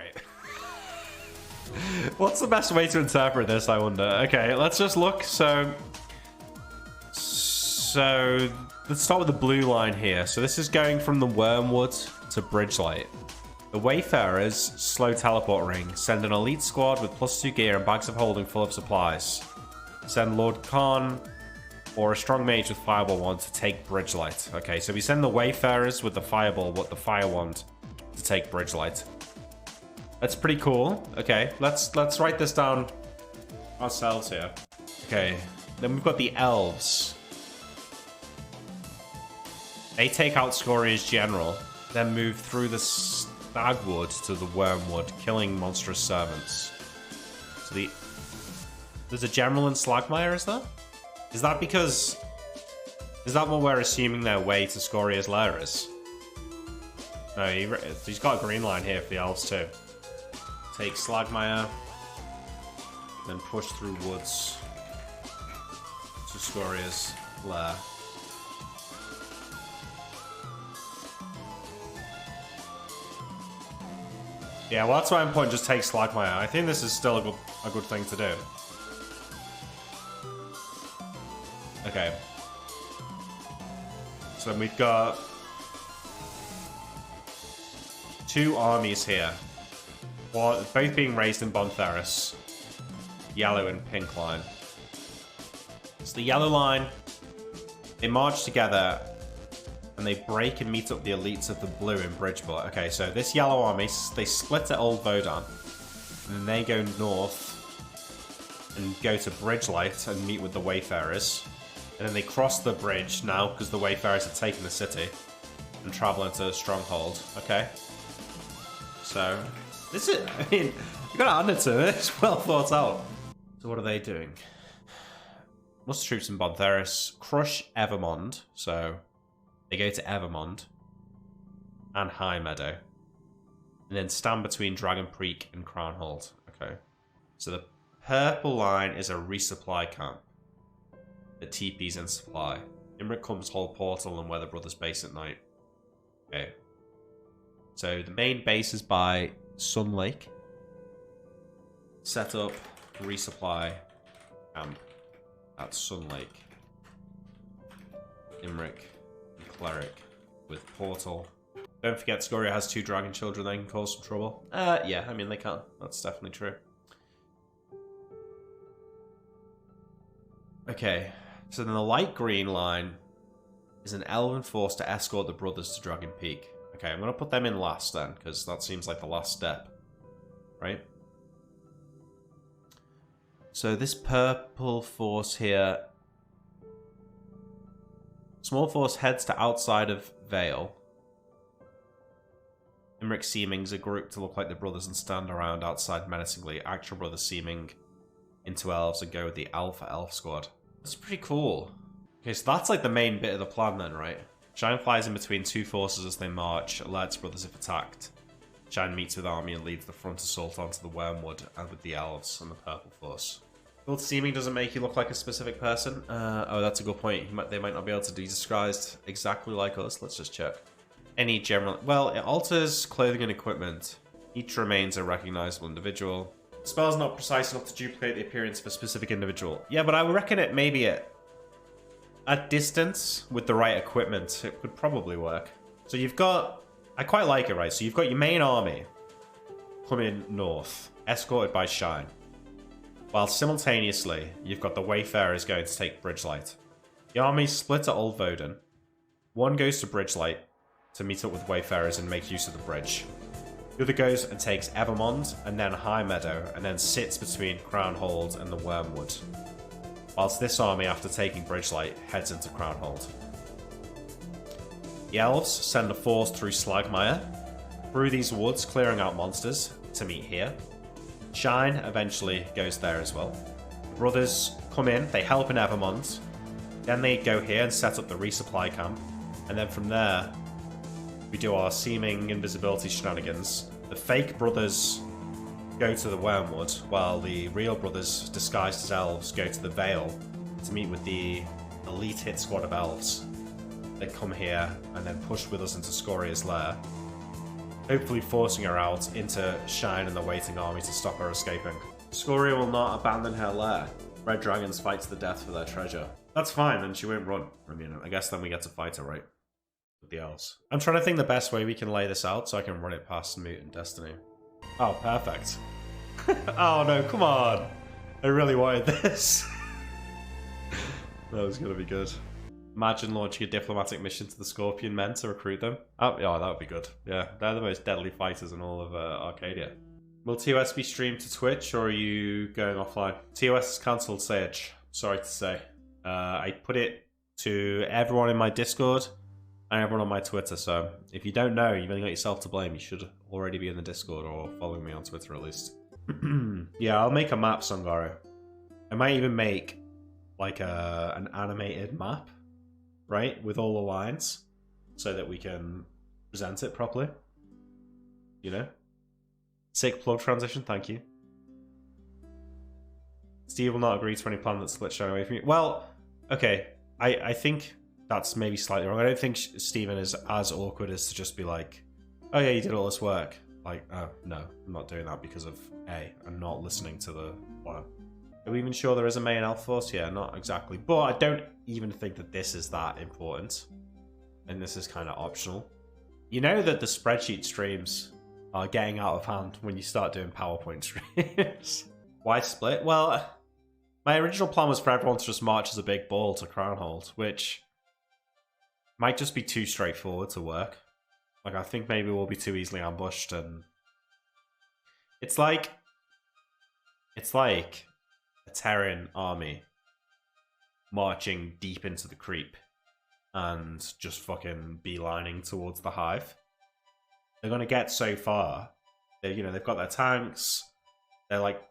Right. What's the best way to interpret this, I wonder? Okay, let's just look. So let's start with the blue line here. So this is going from the Wormwood to Bridgelight. The Wayfarers, slow teleport ring. Send an elite squad with +2 gear and bags of holding full of supplies. Send Lord Khan or a strong mage with fireball wand to take Bridgelight. Okay, so we send the Wayfarers with the fireball, the fire wand, to take Bridgelight. That's pretty cool. Okay, let's write this down ourselves here. Okay, then we've got the elves. They take out Scoria's general, then move through the Stagwood to the Wormwood, killing monstrous servants. So there's a general in Slagmire, is there? Is that because... Is that what we're assuming their way to Scoria's lair is? No, he's got a green line here for the elves too. Take Slagmire, then push through woods to Scoria's lair. Yeah, well, that's why I'm important. Just take Slagmire. I think this is still a good thing to do. Okay. So we've got 2 armies here. Both being raised in Bontheris. Yellow and pink line. So the yellow line, they march together and they break and meet up the elites of the blue in Bridgeport. Okay, so this yellow army, they split at Old Vodan. And then they go north and go to Bridgelight and meet with the Wayfarers. And then they cross the bridge now because the Wayfarers have taken the city and travel into Stronghold. Okay. So, this is, I mean, you gotta hand it to it. It's well thought out. So what are they doing? Muster troops in Bontheris. Crush Evermond. So, they go to Evermond and High Meadow. And then stand between Dragon Creek and Crownhold. Okay. So the purple line is a resupply camp that TP's in supply. Imric comes hold portal and Weather Brothers base at night. Okay. So the main base is by Sun Lake. Set up resupply camp at Sun Lake. Imric and Cleric with portal. Don't forget Scoria has 2 dragon children, they can cause some trouble. Yeah, I mean they can. That's definitely true. Okay. So then the light green line is an elven force to escort the brothers to Dragon Peak. Okay, I'm going to put them in last then, because that seems like the last step. Right? So this purple force here... Small force heads to outside of Vale. Imric Seemings are grouped to look like the brothers and stand around outside menacingly. Actual brothers Seeming into elves and go with the Alpha Elf squad. That's pretty cool. Okay, so that's like the main bit of the plan then, right? Shine flies in between 2 forces as they march, alerts brothers if attacked. Shine meets with army and leads the front assault onto the Wormwood and with the elves and the purple force. Build Seeming doesn't make you look like a specific person. Oh, that's a good point. They might not be able to be disguised exactly like us. Let's just check. Any general... Well, it alters clothing and equipment. Each remains a recognizable individual. The spell's not precise enough to duplicate the appearance of a specific individual. Yeah, but I would reckon it maybe at distance with the right equipment, it could probably work. So you've got... I quite like it, right? So you've got your main army coming north, escorted by Shine. While simultaneously, you've got the Wayfarers going to take Bridgelight. The armies split at Old Vodan. One goes to Bridgelight to meet up with Wayfarers and make use of the bridge. The other goes and takes Evermond, and then High Meadow, and then sits between Crownhold and the Wormwood. Whilst this army, after taking Bridgelight, heads into Crownhold. The elves send a force through Slagmire, through these woods, clearing out monsters, to meet here. Shine eventually goes there as well. The brothers come in, they help in Evermond, then they go here and set up the resupply camp, and then from there, we do our seeming invisibility shenanigans. The fake brothers go to the Wormwood, while the real brothers, disguised as elves, go to the Vale to meet with the elite hit squad of elves. They come here and then push with us into Scoria's lair. hopefully forcing her out into Shine and the waiting army to stop her escaping. Scoria will not abandon her lair. Red dragons fight to the death for their treasure. That's fine, and she won't run. I mean, I guess then we get to fight her, right? With the elves. I'm trying to think the best way we can lay this out so I can run it past Mutant Destiny. Oh, perfect. Oh no, come on! I really wanted this. That was gonna be good. Imagine launching a diplomatic mission to the Scorpion Men to recruit them. Oh, yeah, that would be good. Yeah, they're the most deadly fighters in all of Arcadia. Will ToS be streamed to Twitch, or are you going offline? ToS is cancelled, Sage. Sorry to say. I put it to everyone in my Discord and everyone on my Twitter, so if you don't know, you've only got yourself to blame. You should already be in the Discord or following me on Twitter at least. Yeah, I'll make a map, Sungaro. I might even make like an animated map, right, with all the lines, so that we can present it properly. You know? Sick plug transition, thank you. Steve will not agree to any plan that splits Shine away from you. Well, okay, I think that's maybe slightly wrong. I don't think Steven is as awkward as to just be like, oh yeah, you did all this work. Like, oh, no, I'm not doing that because of A, I'm not listening to the plan. Are we even sure there is a main elf force? Yeah, not exactly. But I don't even think that this is that important. And this is kind of optional. You know that the spreadsheet streams are getting out of hand when you start doing PowerPoint streams. Why split? Well, my original plan was for everyone to just march as a big ball to Crownhold, which might just be too straightforward to work. Like, I think maybe we'll be too easily ambushed, and it's like a Terran army marching deep into the creep and just fucking beelining towards the hive. They're gonna get so far. They've got their tanks. They're like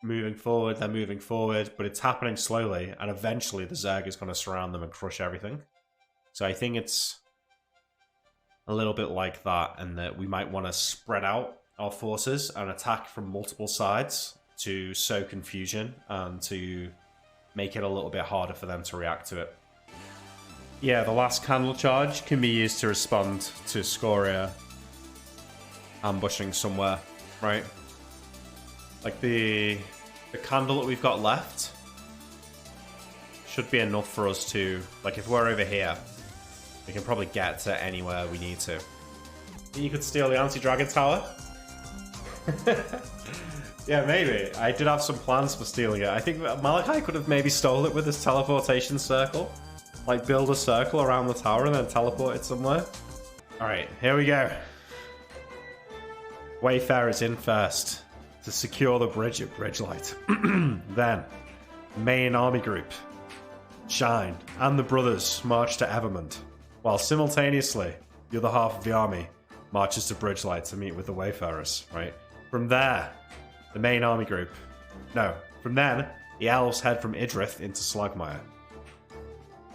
moving forward. They're moving forward, but it's happening slowly, and eventually the Zerg is gonna surround them and crush everything. So I think it's a little bit like that, and that we might want to spread out our forces and attack from multiple sides to sow confusion and to make it a little bit harder for them to react to it. Yeah, the last candle charge can be used to respond to Scoria ambushing somewhere, right? Like the candle that we've got left should be enough for us to, like, if we're over here, we can probably get to anywhere we need to. You could steal the anti-dragon tower? Yeah, maybe. I did have some plans for stealing it. I think Malachi could have maybe stole it with his teleportation circle. Like, build a circle around the tower and then teleport it somewhere. Alright, here we go. Wayfarer's in first to secure the bridge at Bridgelight. Then, main army group, Shine, and the brothers march to Evermond, while simultaneously, the other half of the army marches to Bridgelight to meet with the Wayfarers, right? From there, the main army group. No, from then, the elves head from Idrith into Slagmire.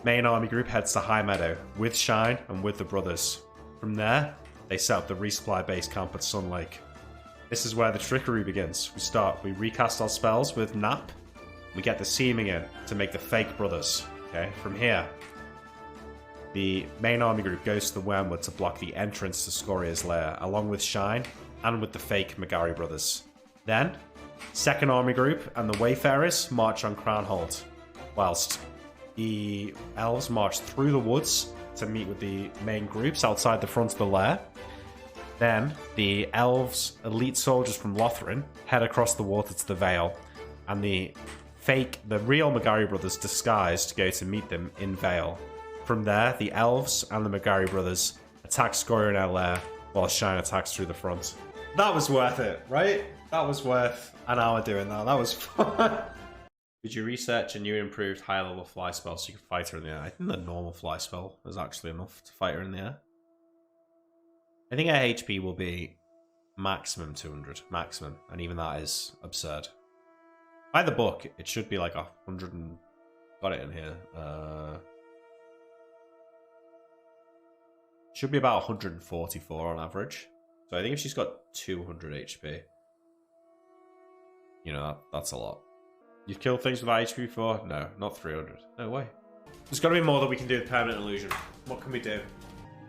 Main army group heads to High Meadow with Shine and with the brothers. From there, they set up the resupply base camp at Sun Lake. This is where the trickery begins. We recast our spells with Nap. We get the Seeming in to make the fake brothers. Okay, from here, the main army group goes to the Wormwood to block the entrance to Scoria's lair, along with Shine and with the fake Magari brothers. Then, second army group and the Wayfarers march on Crownhold, whilst the elves march through the woods to meet with the main groups outside the front of the lair. Then, the elves, elite soldiers from Lothran, head across the water to the Vale, and the real Magari brothers disguised go to meet them in Vale. From there, the elves and the Magari brothers attack Scoria in her lair, while Shine attacks through the front. That was worth it, right? That was worth an hour doing that. That was fun. Did you research a new improved high level fly spell so you can fight her in the air? I think the normal fly spell is actually enough to fight her in the air. I think her HP will be maximum 200. Maximum. And even that is absurd. By the book, it should be like 100 and... Got it in here. Should be about 144 on average. So I think if she's got 200 HP, you know, that's a lot. You've killed things without HP before? No, not 300. No way. There's got to be more that we can do with Permanent Illusion. What can we do?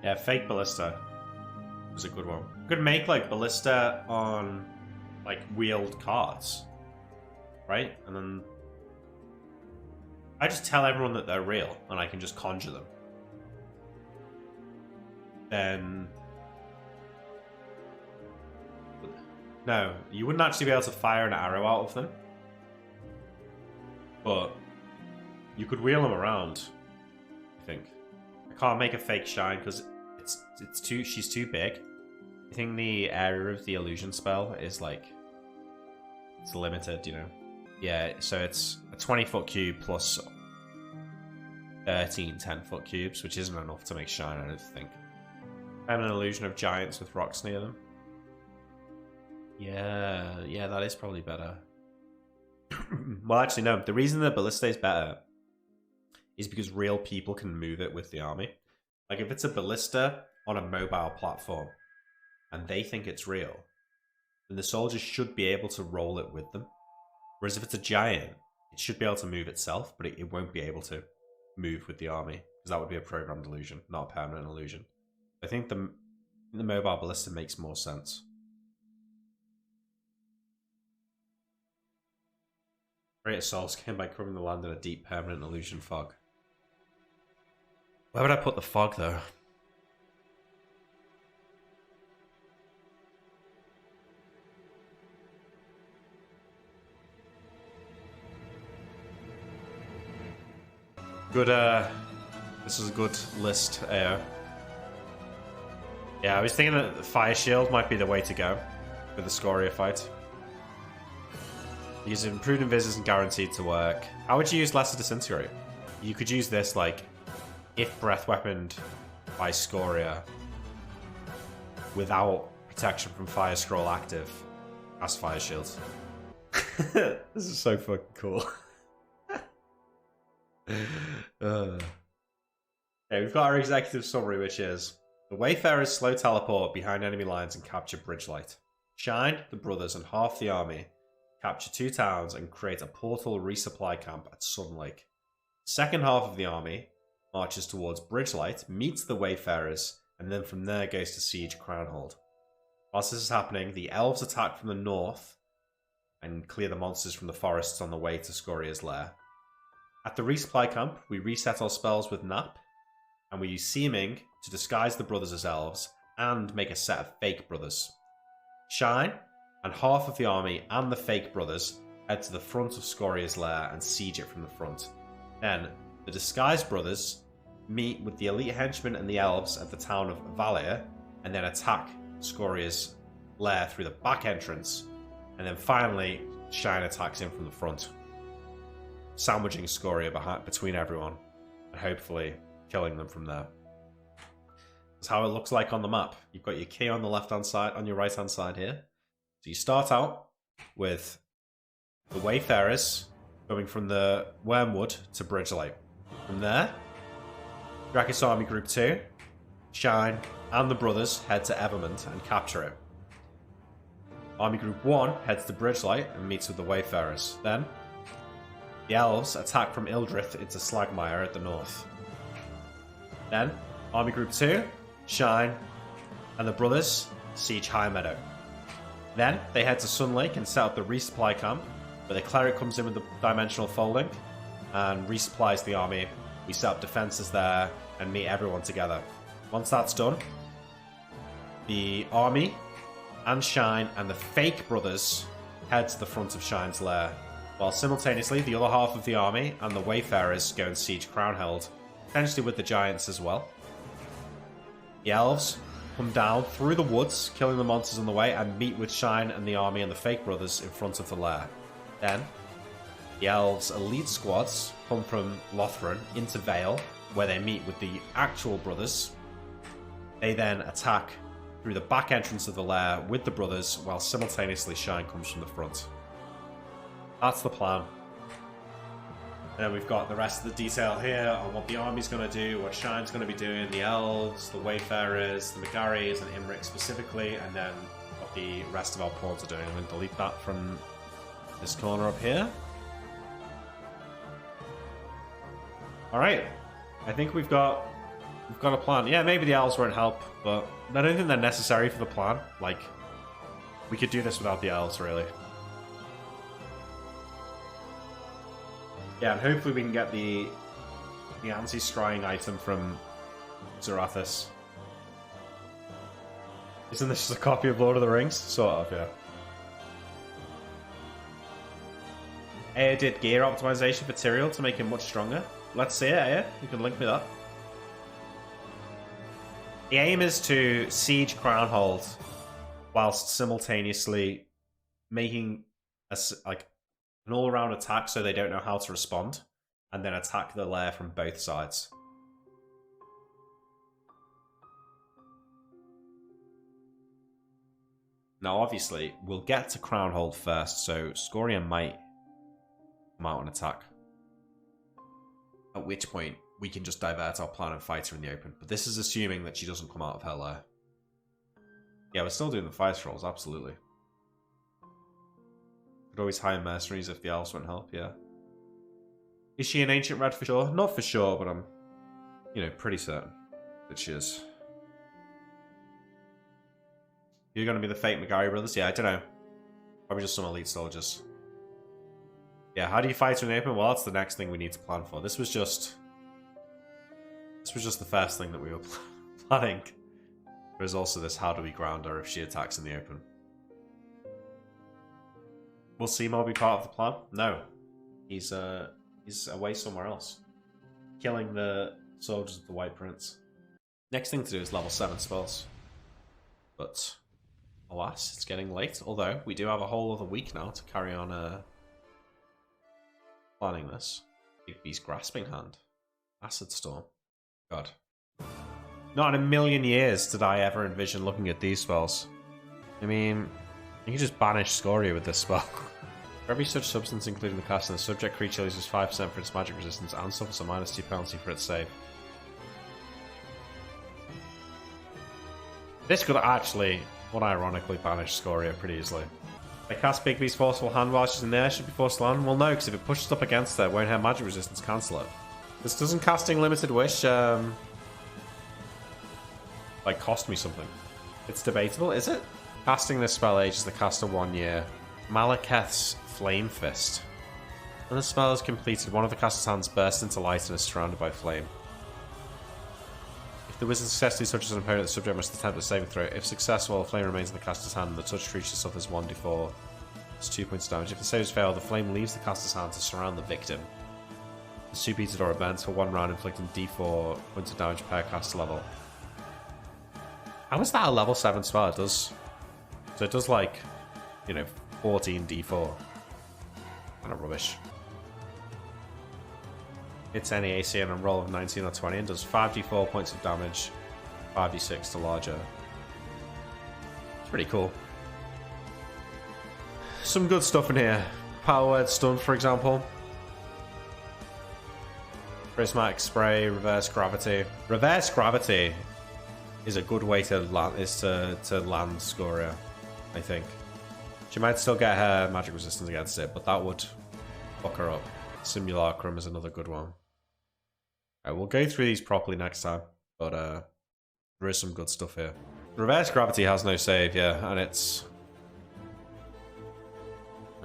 Yeah, Fake Ballista is a good one. could make like ballista on like wheeled carts, right? And then I just tell everyone that they're real, and I can just conjure them. Then no, you wouldn't actually be able to fire an arrow out of them, but you could wheel them around. I think I can't make a fake shine because she's too big. I think the area of the illusion spell is like it's limited, you know. Yeah, so it's a 20-foot cube plus 13 10-foot cubes, which isn't enough to make shine, I don't think. And an illusion of giants with rocks near them. Yeah, that is probably better. Well, actually, no. The reason the ballista is better is because real people can move it with the army. Like, if it's a ballista on a mobile platform and they think it's real, then the soldiers should be able to roll it with them. Whereas if it's a giant, it should be able to move itself, but it won't be able to move with the army, because that would be a programmed illusion, not a permanent illusion. I think the mobile ballista makes more sense. Create a soul skin by covering the land in a deep permanent illusion fog. Where would I put the fog, though? Good, this is a good list, AO. Yeah, I was thinking that the Fire Shield might be the way to go with the Scoria fight. Because improved invis isn't guaranteed to work. How would you use Lesser Disintegrate? You could use this, like, if Breath Weaponed by Scoria without protection from Fire Scroll active as Fire Shields. This is so fucking cool. Okay, we've got our executive summary, which is: the Wayfarers slow teleport behind enemy lines and capture Bridgelight. Shine, the brothers, and half the army capture 2 towns and create a portal resupply camp at Sun Lake. The second half of the army marches towards Bridgelight, meets the Wayfarers, and then from there goes to siege Crownhold. Whilst this is happening, the elves attack from the north and clear the monsters from the forests on the way to Scoria's lair. At the resupply camp, we reset our spells with Nap, and we use Seeming to disguise the brothers as elves and make a set of fake brothers. Shine and half of the army and the fake brothers head to the front of Scoria's lair and siege it from the front. Then, the disguised brothers meet with the elite henchmen and the elves at the town of Valia, and then attack Scoria's lair through the back entrance, and then finally, Shine attacks in from the front, sandwiching Scoria between everyone, and hopefully killing them from there. That's how it looks like on the map. You've got your key on the left-hand side, on your right-hand side here. So you start out with the Wayfarers going from the Wormwood to Bridgelight. From there, Drakis Army Group 2, Shine, and the brothers head to Evermond and capture it. Army Group 1 heads to Bridgelight and meets with the Wayfarers. Then, the elves attack from Ildrith into Slagmire at the north. Then, Army Group 2, Shine, and the brothers siege High Meadow. Then, they head to Sun Lake and set up the resupply camp, where the cleric comes in with the dimensional folding and resupplies the army. We set up defenses there and meet everyone together. Once that's done, the army and Shine and the fake brothers head to the front of Shine's lair, while simultaneously the other half of the army and the Wayfarers go and siege Crownhold, potentially with the giants as well. The elves come down through the woods, killing the monsters on the way, and meet with Shine and the army and the fake brothers in front of the lair. Then, the elves' elite squads come from Lothran into Vale, where they meet with the actual brothers. They then attack through the back entrance of the lair with the brothers, while simultaneously Shine comes from the front. That's the plan. And then we've got the rest of the detail here on what the army's going to do, what Shine's going to be doing, the elves, the Wayfarers, the Megaris, and Imrik specifically, and then what the rest of our pawns are doing. I'm going to delete that from this corner up here. Alright, I think we've got We've got a plan. Yeah, maybe the elves won't help, but I don't think they're necessary for the plan. Like, we could do this without the elves, really. Yeah, and hopefully we can get the anti-scrying item from Zarathis. Isn't this just a copy of Lord of the Rings? Sort of, yeah. Aya did gear optimization for Tyrael to make him much stronger. Let's see it, Aya. You can link me that. The aim is to siege Crownhold whilst simultaneously making an all-around attack so they don't know how to respond, and then attack the lair from both sides. Now, obviously, we'll get to Crownhold first, so Scoria might come out and attack. At which point, we can just divert our plan and fight her in the open. But this is assuming that she doesn't come out of her lair. Yeah, we're still doing the fight rolls, absolutely. Could always hire mercenaries if the elves won't help, yeah. Is she an ancient red for sure? Not for sure, but I'm, pretty certain that she is. You're going to be the fake McGarry brothers? Yeah, I don't know. Probably just some elite soldiers. Yeah, how do you fight her in the open? Well, that's the next thing we need to plan for. This was just the first thing that we were planning. There's also this, how do we ground her if she attacks in the open? Will Seymour be part of the plan? No. He's away somewhere else. Killing the soldiers of the White Prince. Next thing to do is level 7 spells. But, alas, it's getting late. Although, we do have a whole other week now to carry on planning this. Bigby's Grasping Hand. Acid Storm. God. Not in a million years did I ever envision looking at these spells. I mean, you can just banish Scoria with this spell. For every such substance, including the casting, the subject creature loses 5% for its magic resistance and suffers a -2 penalty for its save. This could actually, unironically, banish Scoria pretty easily. I cast Bigby's Forceful Hand while she's in the air, should be forced to land? Well, no, because if it pushes up against her, won't her magic resistance cancel it? This doesn't casting Limited Wish, cost me something. It's debatable, is it? Casting this spell ages the caster 1 year. Malekith's Flame Fist. When the spell is completed, one of the caster's hands bursts into light and is surrounded by flame. If the wizard successfully touches an opponent, the subject must attempt a saving throw. If successful, the flame remains in the caster's hand and the touched creature suffers 1d4. It's 2 points of damage. If the saves fail, the flame leaves the caster's hand to surround the victim. The superheated aura burns for 1 round, inflicting d4 points of damage per caster level. How is that a level 7 spell? It does. So it does 14 d4. Kind of rubbish. Hits any AC on a roll of 19 or 20 and does 5d4 points of damage, 5d6 to larger. It's pretty cool. Some good stuff in here. Power Word Stun, for example. Prismatic Spray, Reverse Gravity. Reverse Gravity is a good way to land Scoria, I think. She might still get her magic resistance against it, but that would fuck her up. Simulacrum is another good one. Alright, we'll go through these properly next time, but there is some good stuff here. Reverse Gravity has no save, yeah, and it's...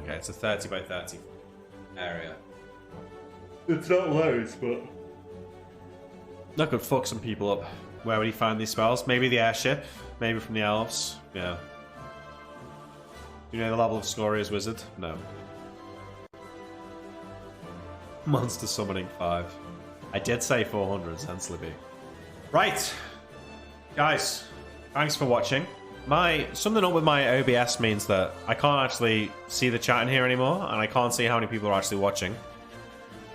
Okay, it's a 30 by 30 area. It's not loads, but... That could fuck some people up. Where would he find these spells? Maybe the airship, maybe from the elves, yeah. Do you know the level of Scoria's wizard? No. Monster Summoning 5. I did say 400, hence Libby. Right! Guys, thanks for watching. Something up with my OBS means that I can't actually see the chat in here anymore, and I can't see how many people are actually watching.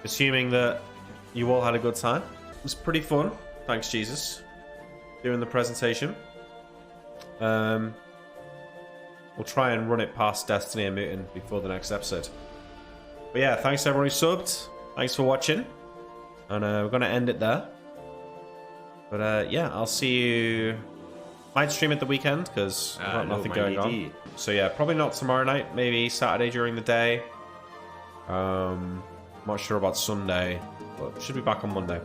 Assuming that you all had a good time. It was pretty fun. Thanks, Jesus. Doing the presentation. We'll try and run it past Destiny and Mutant before the next episode. But yeah, thanks to everyone who subbed. Thanks for watching. And we're going to end it there. But yeah, I'll see you... Might stream at the weekend, because I've got nothing going on. So yeah, probably not tomorrow night. Maybe Saturday during the day. Not sure about Sunday. But should be back on Monday.